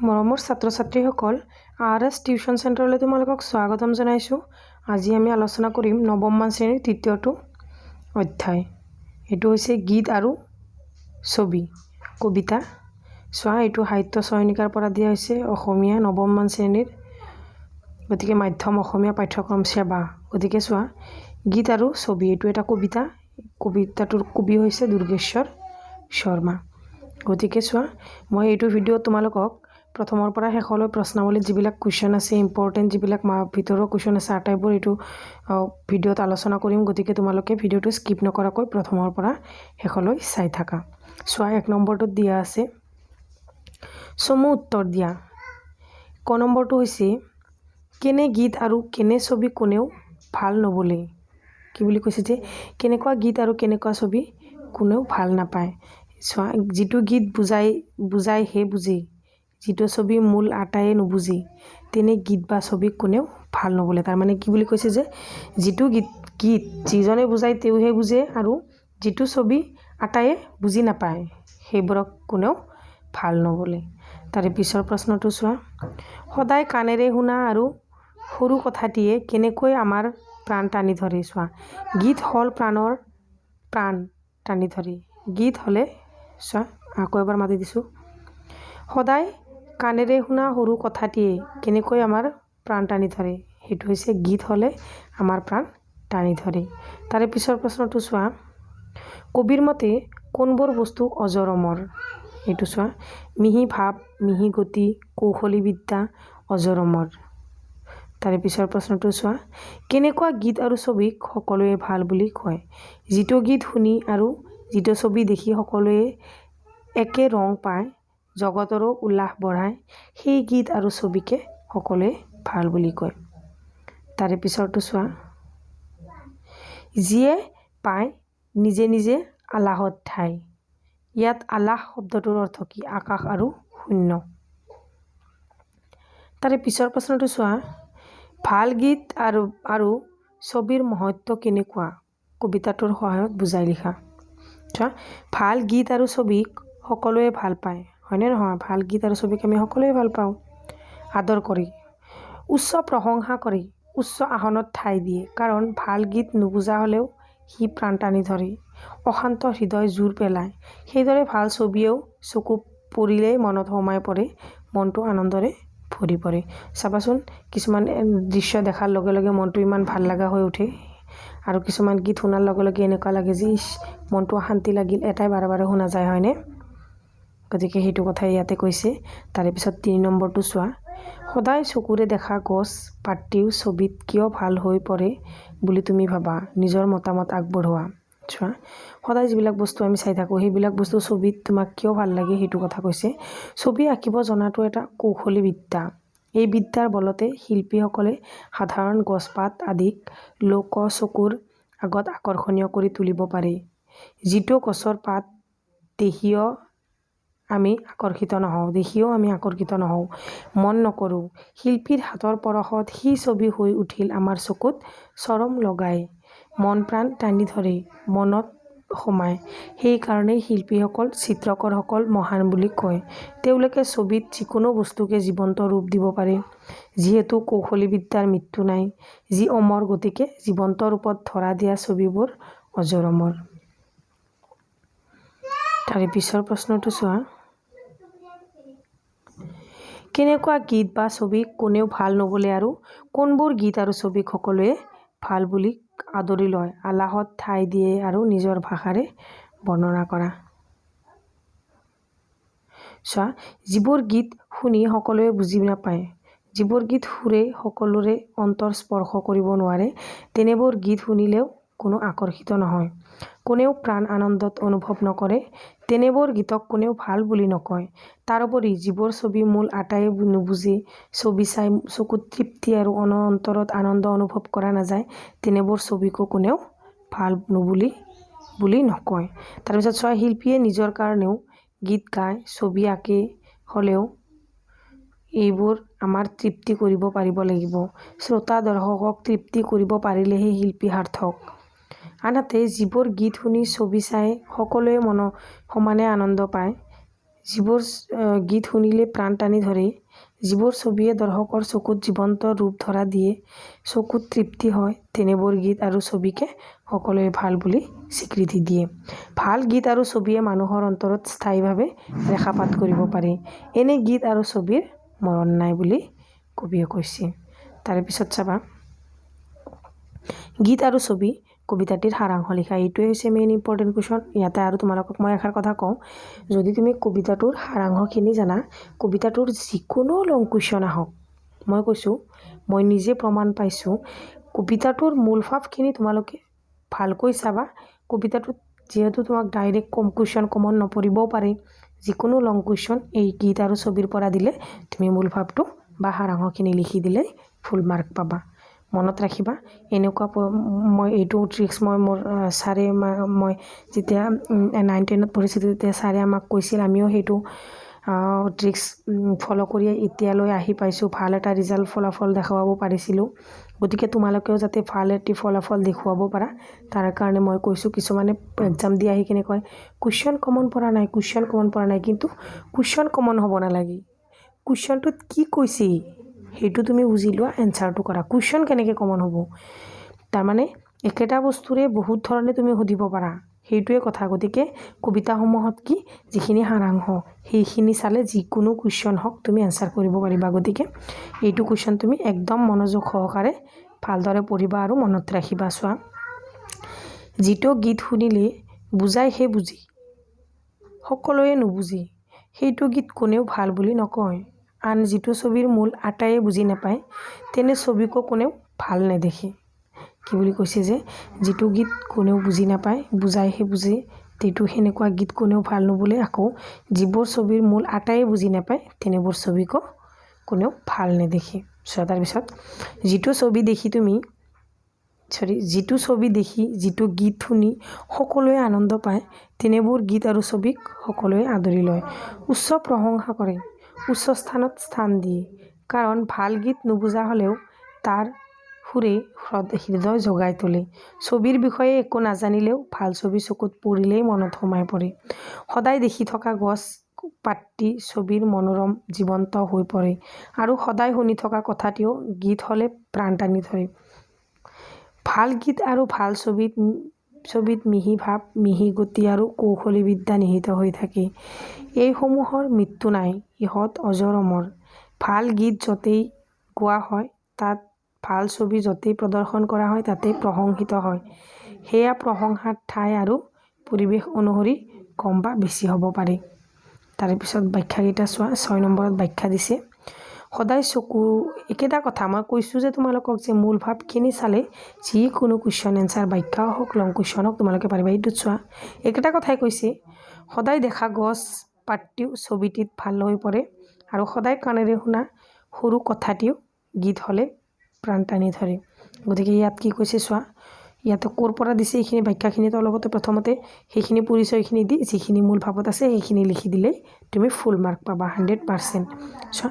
মৰমৰ ছাত্ৰ-ছাত্ৰীসকল, RS tuition চেণ্টাৰলৈ তোমালোকক স্বাগতম জনাইছোঁ। আজি আমি আলোচনা কৰিম নৱমমান শ্ৰেণীৰ তৃতীয়টো অধ্যায়। এইটো হৈছে গীত আৰু ছবি কবিতা। চোৱা, এইটো সাহিত্য চয়নিকাৰ পৰা দিয়া হৈছে, অসমীয়া নৱমমান শ্ৰেণীৰ, গতিকে মাধ্যম অসমীয়া পাঠ্যক্ৰম সেৱা। গতিকে চোৱা, গীত আৰু ছবি, এইটো এটা কবিতা। কবিতাটোৰ কবি হৈছে দুৰ্গেশ্বৰ শৰ্মা। গতিকে চোৱা, মই এইটো ভিডিঅ'ত তোমালোকক প্ৰথমৰ পৰা শেষলৈ প্ৰশ্নাৱলীত যিবিলাক কুৱেশ্যন আছে, ইম্পৰ্টেণ্ট যিবিলাক ভিতৰৰ কুৱেশ্যন আছে, আটাইবোৰ এইটো ভিডিঅ'ত আলোচনা কৰিম। গতিকে তোমালোকে ভিডিঅ'টো স্কিপ নকৰাকৈ প্ৰথমৰ পৰা শেষলৈ চাই থাকা। চোৱা, 1 নম্বৰটোত দিয়া আছে চমু উত্তৰ দিয়া। ক নম্বৰটো হৈছে কেনে গীত আৰু কেনে ছবি কোনেও ভাল নবলে। কি বুলি কৈছে যে কেনেকুৱা গীত আৰু কেনেকুৱা ছবি কোনেও ভাল নাপায়। চোৱা, যিটো গীত বুজাই সেই বুজি, যিটো ছবি মূল আটায়ে নুবুজি, তেনে গীত বা ছবি কোনেও ভাল নবলে। তাৰমানে কি বুলি কৈছে যে যিটো গীত যিজনে বুজায় তেওঁহে বুজে, আৰু যিটো ছবি আটায়ে বুজি নাপায় সেইবোৰক কোনেও ভাল নবলে। তাৰে পিছৰ প্ৰশ্নটো চোৱা, সদায় কাণেৰে শুনা আৰু সৰু কথাটিয়ে কেনেকৈ আমাৰ প্ৰাণ টানি ধৰে। চোৱা, গীত হ'ল প্ৰাণ টানি ধৰে। গীত হ'লে, চোৱা আকৌ এবাৰ মাতি দিছোঁ, সদায় কাণেৰে শুনা সৰু কথাটিয়ে কেনেকৈ আমাৰ প্ৰাণ টানি ধৰে, সেইটো হৈছে গীত হ'লে আমাৰ প্ৰাণ টানি ধৰে। তাৰে পিছৰ প্ৰশ্নটো চোৱা, কবিৰ মতে কোনবোৰ বস্তু অজৰ অমৰ। এইটো চোৱা, মিহি ভাৱ, মিহি গতি, কৌশলী বিদ্যা অজৰ অমৰ। তাৰে পিছৰ প্ৰশ্নটো চোৱা, কেনেকুৱা গীত আৰু ছবিক সকলোৱে ভাল বুলি কয়। যিটো গীত শুনি আৰু যিটো ছবি দেখি সকলোৱে একে ৰং পায়, জগতৰো উল্লাস বঢ়ায়, সেই গীত আৰু ছবিকে সকলোৱে ভাল বুলি কয়। তাৰে পিছৰটো চোৱা, যিয়ে পায় নিজে নিজে আলাহত ঠাই। ইয়াত আলাহ শব্দটোৰ অৰ্থ কি? আকাশ আৰু শূন্য। তাৰে পিছৰ প্ৰশ্নটো চোৱা, ভাল গীত আৰু ছবিৰ মহত্ব কেনেকুৱা, কবিতাটোৰ সহায়ত বুজাই লিখা। চোৱা, ভাল গীত আৰু ছবিক সকলোৱে ভাল পায়, হয়নে নহয়? ভাল গীত আৰু ছবিক আমি সকলোৱে ভাল পাওঁ, আদৰ কৰি, উচ্চ প্ৰশংসা কৰি, উচ্চ আসনত ঠাই দিয়ে। কাৰণ ভাল গীত নুবুজা হ'লেও সি প্ৰাণ টানি ধৰে, অশান্ত হৃদয় জোৰ পেলায়। সেইদৰে ভাল ছবিয়েও চকু পৰিলেই মনত সোমাই পৰে, মনটো আনন্দৰে ভৰি পৰে। চাবাচোন, কিছুমান দৃশ্য দেখাৰ লগে লগে মনটো ইমান ভাল লগা হৈ উঠে, আৰু কিছুমান গীত শুনাৰ লগে লগে এনেকুৱা লাগে যে মনটো শান্তি লাগিল, এটাই বাৰে বাৰে শুনা যায়, হয়নে? গতিকে সেইটো কথাই ইয়াতে কৈছে। তাৰে পিছত 3 নম্বৰটো চোৱা, সদায় চকুৰে দেখা গছ পাতটিও ছবিত কিয় ভাল হৈ পৰে বুলি তুমি ভাবা, নিজৰ মতামত আগবঢ়োৱা। চোৱা, সদায় যিবিলাক বস্তু আমি চাই থাকোঁ, সেইবিলাক বস্তু ছবিত তোমাক কিয় ভাল লাগে সেইটো কথা কৈছে। ছবি আঁকিব জনাটো এটা কৌশলী বিদ্যা। এই বিদ্যাৰ বলতে শিল্পীসকলে সাধাৰণ গছপাত আদিক লোক চকুৰ আগত আকৰ্ষণীয় কৰি তুলিব পাৰে। যিটো গছৰ পাত দেখিও আমি আকৰ্ষিত নহওঁ, মন নকৰোঁ, শিল্পীৰ হাতৰ পৰশত সি ছবি হৈ উঠিল আমাৰ চকুত চৰম লগাই, মন প্ৰাণ টানি ধৰে, মনত সোমায়। সেইকাৰণেই শিল্পীসকল, চিত্ৰকৰসকল মহান বুলি কয়। তেওঁলোকে ছবিত যিকোনো বস্তুকে জীৱন্ত ৰূপ দিব পাৰে। যিহেতু কৌশলী বিদ্যাৰ মৃত্যু নাই, যি অমৰ, গতিকে জীৱন্ত ৰূপত ধৰা দিয়া ছবিবোৰ অজৰ অমৰ। তাৰে পিছৰ প্ৰশ্নটো চোৱা, কেনেকুৱা গীত বা ছবিক কোনেও ভাল নবলে আৰু কোনবোৰ গীত আৰু ছবিক সকলোৱে ভাল বুলি আদৰি লয়, আলাহত ঠাই দিয়ে আৰু নিজৰ ভাষাৰে বৰ্ণনা কৰা। চোৱা, যিবোৰ গীত শুনি সকলোৱে বুজি নাপায়, যিবোৰ গীত সুৰে সকলোৰে অন্তৰ স্পৰ্শ কৰিব নোৱাৰে, তেনেবোৰ গীত শুনিলেও কোনো আকৰ্ষিত নহয়, কোনেও প্ৰাণ আনন্দত অনুভৱ নকৰে, তেনেবোৰ গীতক কোনেও ভাল বুলি নকয়। তাৰোপৰি যিবোৰ ছবি মূল আটায়ে নুবুজি, ছবি চাই চকুত তৃপ্তি আৰু অন্তৰত আনন্দ অনুভৱ কৰা নাযায়, তেনেবোৰ ছবিকো কোনেও ভাল বুলি নকয়। তাৰপিছত চোৱা, শিল্পীয়ে নিজৰ কাৰণেও গীত গায়, ছবি আঁকে, হ'লেও এইবোৰ আমাৰ তৃপ্তি কৰিব পাৰিব লাগিব। শ্ৰোতা দৰ্শকক তৃপ্তি কৰিব পাৰিলেহে শিল্পী সাৰ্থক। আনহাতে যিবোৰ গীত শুনি ছবি চাই সকলোৱে সমানে আনন্দ পায়, যিবোৰ গীত শুনিলে প্ৰাণ টানি ধৰে, যিবোৰ ছবিয়ে দৰ্শকৰ চকুত জীৱন্ত ৰূপ ধৰা দিয়ে, চকুত তৃপ্তি হয়, তেনেবোৰ গীত আৰু ছবিকে সকলোৱে ভাল বুলি স্বীকৃতি দিয়ে। ভাল গীত আৰু ছবিয়ে মানুহৰ অন্তৰত স্থায়ীভাৱে ৰেখাপাত কৰিব পাৰে। এনে গীত আৰু ছবিৰ মৰণ নাই বুলি কবিয়ে কৈছে। তাৰে পিছত চাবা, গীত আৰু ছবি কবিতাটিৰ সাৰাংশ লিখা। এইটোৱে হৈছে মেইন ইম্পৰ্টেণ্ট কুৱেশ্যন। ইয়াতে আৰু তোমালোকক মই এষাৰ কথা কওঁ, যদি তুমি কবিতাটোৰ সাৰাংশখিনি জানা, কবিতাটোৰ যিকোনো লং কুৱেশ্যন আহক, মই কৈছোঁ, মই নিজে প্ৰমাণ পাইছোঁ, কবিতাটোৰ মূল ভাৱখিনি তোমালোকে ভালকৈ চাবা। কবিতাটোত যিহেতু তোমাক ডাইৰেক্ট কুৱেশ্যন কমন নপৰিবও পাৰে, যিকোনো লং কুৱেশ্যন এই গীত আৰু ছবিৰ পৰা দিলে তুমি মূল ভাৱটো বা সাৰাংশখিনি লিখি দিলেই ফুল মাৰ্ক পাবা। মনত ৰাখিবা, এনেকুৱা মই এইটো ট্ৰিক্স মই মোৰ ছাৰে মই যেতিয়া 9-10ত পঢ়িছিলোঁ তেতিয়া ছাৰে আমাক কৈছিল, আমিও সেইটো ট্ৰিক্স ফ'ল' কৰি এতিয়ালৈ আহি পাইছোঁ, ভাল এটা ৰিজাল্ট ফলাফল দেখুৱাব পাৰিছিলোঁ। গতিকে তোমালোকেও যাতে ভাল এটি ফলাফল দেখুৱাব পাৰা, তাৰ কাৰণে মই কৈছোঁ। কিছুমানে এক্সাম দি আহি কিনে কয় কুৱেশ্যন কমন পৰা নাই, কুৱেশ্যন কমন পৰা নাই, কিন্তু কুৱেশ্যন কমন হ'ব নালাগে। কুৱেশ্যনটোত কি কৈছে সেইটো তুমি বুজি লোৱা, এনচাৰটো কৰা। কুৱেশ্যন কেনেকৈ কমন হ'ব? তাৰমানে একেটা বস্তুৰে বহুত ধৰণে তুমি সুধিব পাৰা, সেইটোৱে কথা। গতিকে কবিতাসমূহত কি যিখিনি সাৰাংশ সেইখিনি চালে যিকোনো কুৱেশ্যন হওক তুমি এনচাৰ কৰিব পাৰিবা। গতিকে এইটো কুৱেশ্যন তুমি একদম মনোযোগ সহকাৰে ভালদৰে পঢ়িবা আৰু মনত ৰাখিবা। চোৱা, যিটো গীত শুনিলে বুজাই সেই বুজি, সকলোৱে নুবুজি, সেইটো গীত কোনেও ভাল বুলি নকয়। আন যিটো ছবিৰ মূল আটাইয়ে বুজি নাপায়, তেনে ছবিকো কোনেও ভাল নেদেখে। কি বুলি কৈছে যে, যিটো গীত কোনেও বুজি নাপায়, বুজাই সেই বুজি, সেইটো সেনেকুৱা গীত কোনেও ভাল নোবোলে। আকৌ যিবোৰ ছবিৰ মূল আটাইয়ে বুজি নাপায়, তেনেবোৰ ছবিকো কোনেও ভাল নেদেখে। চোৱা, তাৰপিছত যিটো ছবি দেখি যিটো গীত শুনি সকলোৱে আনন্দ পায়, তেনেবোৰ গীত আৰু ছবিক সকলোৱে আদৰি লয়, উচ্চ প্ৰশংসা কৰে, উচ্চ স্থানত স্থান দিয়ে। কাৰণ ভাল গীত নুবুজা হ'লেও তাৰ সুৰে হৃদয় জগাই তোলে। ছবিৰ বিষয়ে একো নাজানিলেও ভাল ছবি চকুত পৰিলেই মনত সোমাই পৰে। সদায় দেখি থকা গছ পাতটি ছবিৰ মনোৰম জীৱন্ত হৈ পৰে, আৰু সদায় শুনি থকা কথাটিও গীত হ'লে প্ৰাণ টানি ধৰে। ভাল গীত আৰু ভাল ছবিত মিহি ভাৱ, মিহি গতি আৰু কৌশলী বিদ্যা নিহিত হৈ থাকে। এইসমূহৰ মৃত্যু নাই, ইহঁত অজৰ অমৰ। ভাল গীত য'তেই গোৱা হয়, তাত ভাল ছবি য'তেই প্ৰদৰ্শন কৰা হয়, তাতেই প্ৰশংসিত হয়। সেয়া প্ৰশংসাৰ ঠাই আৰু পৰিৱেশ অনুসৰি কম বা বেছি হ'ব পাৰে। তাৰে পিছত ব্যাখ্যাকেইটা চোৱা, 6 নম্বৰত ব্যাখ্যা দিছে। সদায় একেটা কথা মই কৈছোঁ যে তোমালোকক যে মূল ভাৱখিনি চালে যিকোনো কুৱেশ্যন এনচাৰ, ব্যাখ্যা হওক লং কুৱেশ্যন হওক তোমালোকে পাৰিবা। এইটোত চোৱা, একেটা কথাই কৈছে, সদায় দেখা গছ পাতটিও ছবিটিত ভাল হৈ পৰে, আৰু সদায় কাণেৰে শুনা সৰু কথাটিও গীত হ'লে প্ৰাণ টানি ধৰে। গতিকে ইয়াত কি কৈছে চোৱা, ইয়াতে ক'ৰ পৰা দিছে এইখিনি ব্যাখ্যাখিনিতো অলপতে প্ৰথমতে সেইখিনি পৰিচয়খিনি দি যিখিনি মূল ভাৱত আছে সেইখিনি লিখি দিলেই তুমি ফুল মাৰ্ক পাবা, 100%। চোৱা,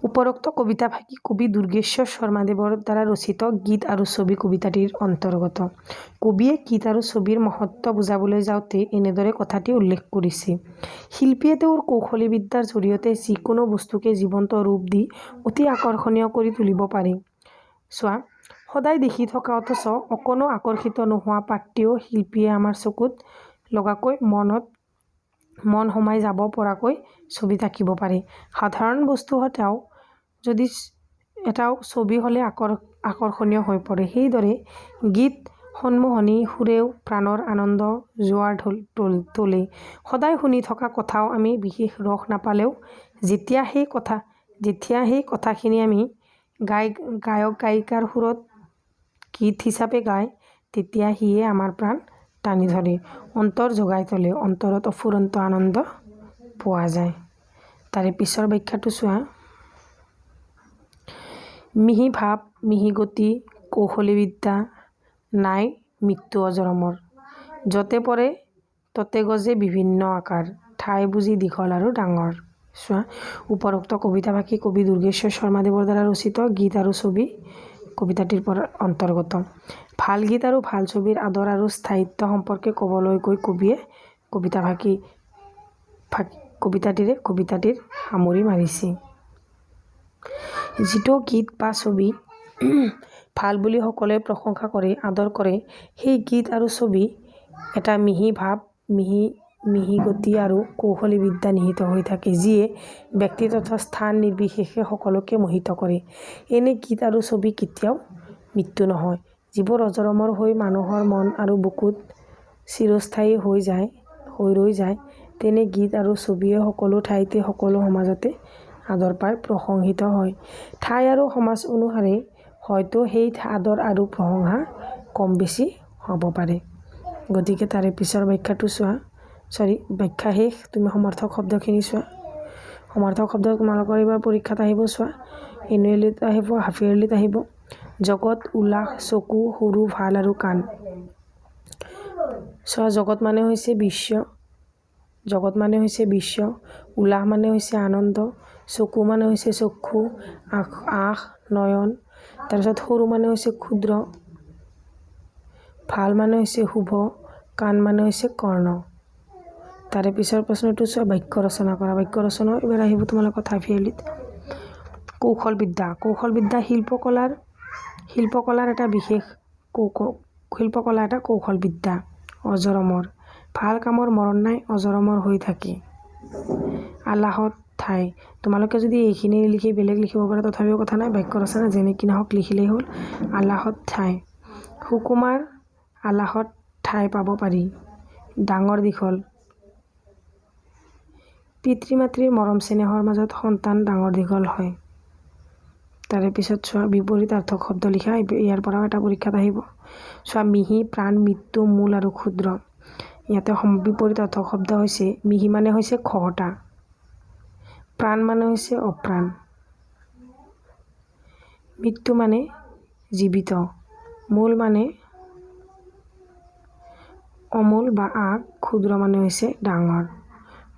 উপৰোক্ত কবিতাফাকি কবি দুৰ্গেশ্বৰ শৰ্মাদেৱৰ দ্বাৰা ৰচিত গীত আৰু ছবি কবিতাটিৰ অন্তৰ্গত। কবিয়ে গীত আৰু ছবিৰ মহত্ব বুজাবলৈ যাওঁতে এনেদৰে কথাটি উল্লেখ কৰিছে। শিল্পীয়ে তেওঁৰ কৌশলী বিদ্যাৰ জৰিয়তে যিকোনো বস্তুকে জীৱন্ত ৰূপ দি অতি আকৰ্ষণীয় কৰি তুলিব পাৰে। চোৱা, সদায় দেখি থকা অথচ অকণো আকৰ্ষিত নোহোৱা পাতটিও শিল্পীয়ে আমাৰ চকুত লগাকৈ মন সোমাই যাব পৰাকৈ ছবি আঁকিব পাৰে। সাধাৰণ বস্তু এটাও ছবি হ'লে আকৰ্ষণীয় হৈ পৰে। সেইদৰে গীত সন্মোহনী সুৰেও প্ৰাণৰ আনন্দ জোৱাৰ তোলে। সদায় শুনি থকা কথাও আমি বিশেষ ৰস নাপালেও যেতিয়া সেই কথাখিনি আমি গায়ক গায়িকাৰ সুৰত গীত হিচাপে গায়, তেতিয়া সিয়ে আমাৰ প্ৰাণ টানি ধৰে, অন্তৰ জগাই তোলে, অন্তৰত অফুৰন্ত আনন্দ পোৱা যায়। তাৰে পিছৰ ব্যাখ্যাটো চোৱা, মিহি ভাৱ, মিহি গতি, কৌশলী বিদ্যা, নাই মৃত্যু অজৰ অমৰ। য'তে পৰে ততে গজে বিভিন্ন আকাৰ, ঠাই বুজি দীঘল আৰু ডাঙৰ। চোৱা, উপৰোক্ত কবিতাফাকি কবি দুৰ্গেশ্বৰ শৰ্মাদেৱৰ দ্বাৰা ৰচিত গীত আৰু ছবি কবিতাটিৰ পৰা অন্তৰ্গত। ভাল গীত আৰু ভাল ছবিৰ আদৰ আৰু স্থায়িত্ব সম্পৰ্কে ক'বলৈ গৈ কবিয়ে কবিতাটিৰ সামৰি মাৰিছে। যিটো গীত বা ছবি ভাল বুলি সকলোৱে প্ৰশংসা কৰে, আদৰ কৰে, সেই গীত আৰু ছবি এটা মিহি ভাৱ, মিহি গতি আৰু কৌশলী বিদ্যা নিহিত হৈ থাকে, যিয়ে ব্যক্তি তথা স্থান নিৰ্বিশেষে সকলোকে মোহিত কৰে। এনে গীত আৰু ছবি কেতিয়াও মৃত্যু নহয়, যিবোৰ অজৰমৰ হৈ মানুহৰ মন আৰু বুকুত চিৰস্থায়ী হৈ ৰৈ যায়। তেনে গীত আৰু ছবিয়ে সকলো ঠাইতে, সকলো সমাজতে আদৰ পাই প্ৰশংসিত হয়। ঠাই আৰু সমাজ অনুসাৰে হয়তো সেই আদৰ আৰু প্ৰশংসা কম বেছি হ'ব পাৰে। গতিকে তাৰে পিছৰ ব্যাখ্যাটো চোৱা, ব্যাখ্যা শেষ। তুমি সমাৰ্থক শব্দখিনি চোৱা। সমাৰ্থক শব্দ তোমালোকৰ এইবাৰ পৰীক্ষাত আহিব। চোৱা, এনুৱেলিত আহিব, হাফ ইয়াৰলিত আহিব। জগত, উল্লাস, চকু, সৰু, ভাল আৰু কাণ। চোৱা, জগত মানে হৈছে বিশ্ব, উল্লাস মানে হৈছে আনন্দ, চকু মানে হৈছে চক্ষু, আখ, নয়ন। তাৰপিছত সৰু মানে হৈছে ক্ষুদ্ৰ, ভাল মানে হৈছে শুভ, কাণ মানে হৈছে কৰ্ণ। তাৰে পিছৰ প্ৰশ্নটো চোৱা, বাক্য ৰচনা কৰা। বাক্য ৰচনা এবাৰ আহিব তোমালোকৰ হাফ ইয়াৰলিত। কৌশল বিদ্যা শিল্পকলাৰ এটা বিশেষ শিল্পকলা এটা কৌশল বিদ্যা। অজৰমৰ, ভাল কামৰ মৰণ নাই, অজৰমৰ হৈ থাকে। আলাহত ঠাই, তোমালোকে যদি এইখিনি লিখি বেলেগ লিখিব পাৰা তথাপিও কথা নাই, বাক্য ৰচনা যেনে কি নহওক লিখিলেই হ'ল। আলাহত ঠাই, সুকুমাৰ আলাহত ঠাই পাব পাৰি। ডাঙৰ দীঘল, পিতৃ মাতৃৰ মৰম চেনেহৰ মাজত সন্তান ডাঙৰ দীঘল হয়। তাৰে পিছত চোৱা, বিপৰীতাৰ্থক শব্দ লিখা। ইয়াৰ পৰাও এটা পৰীক্ষাত আহিব। চোৱা, মিহি, প্ৰাণ, মৃত্যু, মূল আৰু ক্ষুদ্ৰ। ইয়াতে বিপৰীতাৰ্থক শব্দ হৈছে, মিহি মানে হৈছে খহটা, প্ৰাণ মানে হৈছে অপ্ৰাণ, মৃত্যু মানে জীৱিত, মূল মানে অমূল বা আগ, ক্ষুদ্ৰ মানে হৈছে ডাঙৰ।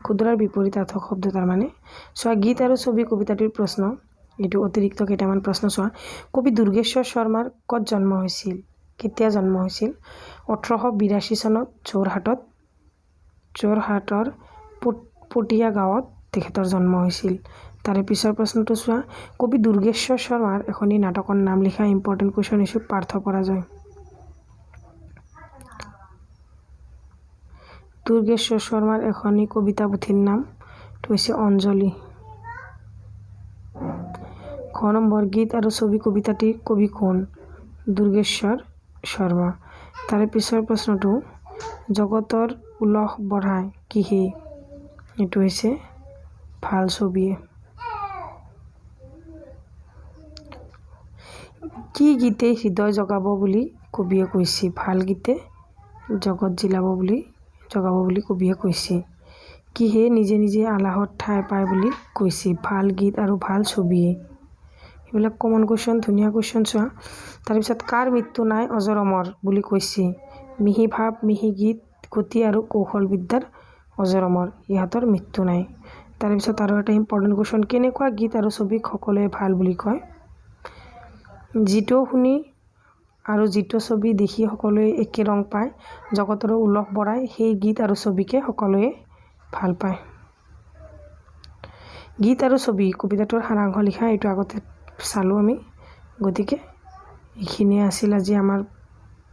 ক্ষুদ্ৰৰ বিপৰীতাৰ্থক শব্দ তাৰমানে। চোৱা, গীত আৰু ছবি কবিতাটিৰ প্ৰশ্ন। এইটো অতিৰিক্ত কেইটামান প্ৰশ্ন চোৱা। কবি দুৰ্গেশ্বৰ শৰ্মাৰ ক'ত জন্ম হৈছিল? কেতিয়া জন্ম হৈছিল? 1882 চনত যোৰহাটৰ পটীয়া গাঁৱত তেখেতৰ জন্ম হৈছিল। তাৰে পিছৰ প্ৰশ্নটো চোৱা, কবি দুৰ্গেশ্বৰ শৰ্মাৰ এখনি নাটকৰ নাম লিখা। ইম্পৰ্টেণ্ট কুৱেশ্যন ইছ্যু, পাৰ্থ পৰাজয়। দুৰ্গেশ্বৰ শৰ্মাৰ এখনি কবিতা পুথিৰ নামটো হৈছে অঞ্জলি। খ নম্বৰ, গীত আৰু ছবি কবিতাটিৰ কবি কোন? দুৰ্গেশ্বৰ শৰ্মা। তাৰে পিছৰ প্ৰশ্নটো, জগতৰ উলহ বঢ়ায় কিহে? এইটো হৈছে ভাল ছবিয়ে। কি গীতে হৃদয় জগাব বুলি কবিয়ে কৈছে? ভাল গীতে জগত জগাব বুলি কবিয়ে কৈছে। কিহে নিজে নিজে আলাহত ঠাই পায় বুলি কৈছে? ভাল গীত আৰু ভাল ছবিয়ে। এইবিলাক কমন কুৱেশ্যন, ধুনীয়া কুৱেশ্যন। চোৱা, তাৰপিছত কাৰ মৃত্যু নাই, অজৰমৰ বুলি কৈছে? মিহি ভাৱ, মিহি গীত, গতি আৰু কৌশল বিদ্যাৰ অজৰমৰ, ইহঁতৰ মৃত্যু নাই। তাৰপিছত আৰু এটা ইম্পৰ্টেণ্ট কুৱেশ্যন, কেনেকুৱা গীত আৰু ছবিক সকলোৱে ভাল বুলি কয়? যিটো শুনি আৰু যিটো ছবি দেখি সকলোৱে একে ৰং পায়, জগতৰ উলহ বঢ়ায়, সেই গীত আৰু ছবিকে সকলোৱে ভাল পায়। গীত আৰু ছবি কবিতাটোৰ সাৰাংশ লিখা। এইটো আগতে চালোঁ আমি। গতিকে এইখিনিয়ে আছিল আজি আমাৰ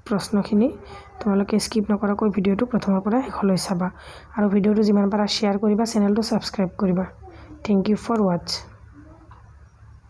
প্ৰশ্নখিনি। তোমালোকে স্কিপ নকৰাকৈ ভিডিঅ'টো প্ৰথমৰ পৰা শেষলৈ চাবা আৰু ভিডিঅ'টো যিমান পাৰা শ্বেয়াৰ কৰিবা, চেনেলটো ছাবস্ক্ৰাইব কৰিবা। Thank you for ৱাটছ।